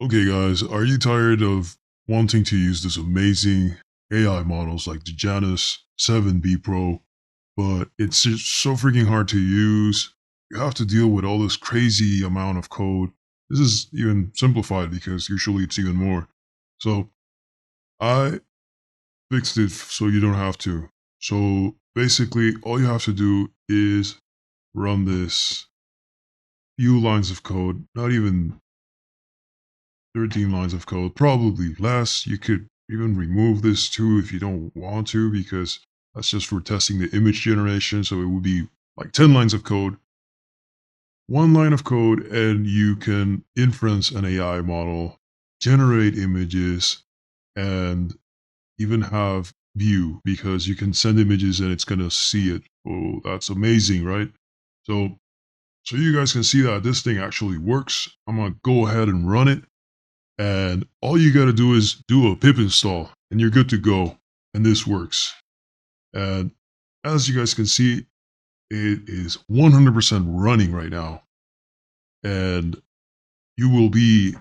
Okay, guys, are you tired of wanting to use this amazing AI models like the Janus 7B Pro, but it's just so freaking hard to use? You have to deal with all this crazy amount of code. This is even simplified because usually it's even more. So I fixed it so you don't have to. So basically, all you have to do is run this few lines of code, not even 13 lines of code, probably less. You could even remove this too if you don't want to, because that's just for testing the image generation. So it would be like 10 lines of code, one line of code, and you can inference an AI model, generate images, and even have view because you can send images and it's going to see it. Oh, that's amazing, right? So, so you guys can see that this thing actually works. I'm going to go ahead and run it. And all you got to do is do a pip install and you're good to go. And this works. And as you guys can see, it is 100% running right now. And you will be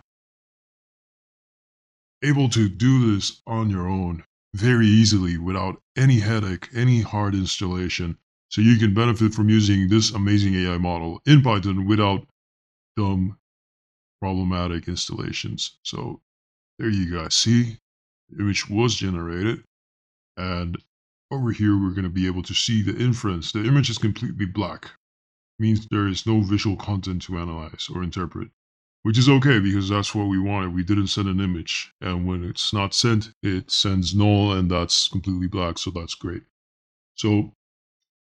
able to do this on your own very easily without any headache, any hard installation. So you can benefit from using this amazing AI model in Python without dumb problematic installations. So there you guys see, the image was generated. And over here, we're going to be able to see the inference. The image is completely black, means there is no visual content to analyze or interpret, which is okay because that's what we wanted. We didn't send an image. And when it's not sent, it sends null and that's completely black. So that's great. So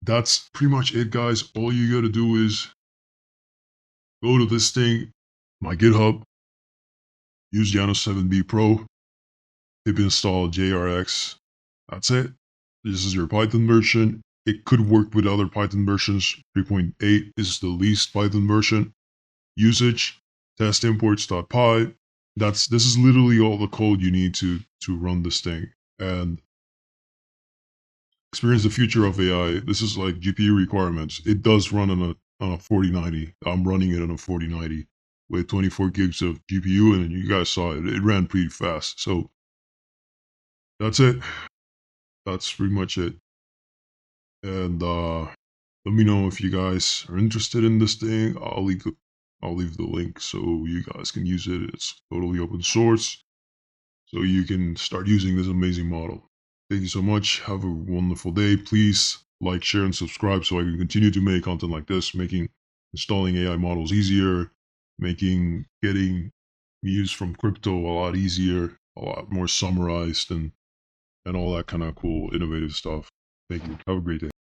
that's pretty much it, guys. All you got to do is go to this thing, my GitHub, use Janus 7B Pro, pip install JRX. That's it. This is your Python version. It could work with other Python versions. 3.8 is the least Python version. Usage, test imports.py. This is literally all the code you need to run this thing. And experience the future of AI. This is like GPU requirements. It does run on a 4090. I'm running it on a 4090 with 24 gigs of GPU, and you guys saw it. It ran pretty fast. So that's it. That's pretty much it. And let me know if you guys are interested in this thing. I'll leave the link so you guys can use it. It's totally open source, so you can start using this amazing model. Thank you so much. Have a wonderful day. Please like, share, and subscribe so I can continue to make content like this, making installing AI models easier, making getting news from crypto a lot easier, a lot more summarized, and all that kind of cool, innovative stuff. Thank you. Have a great day.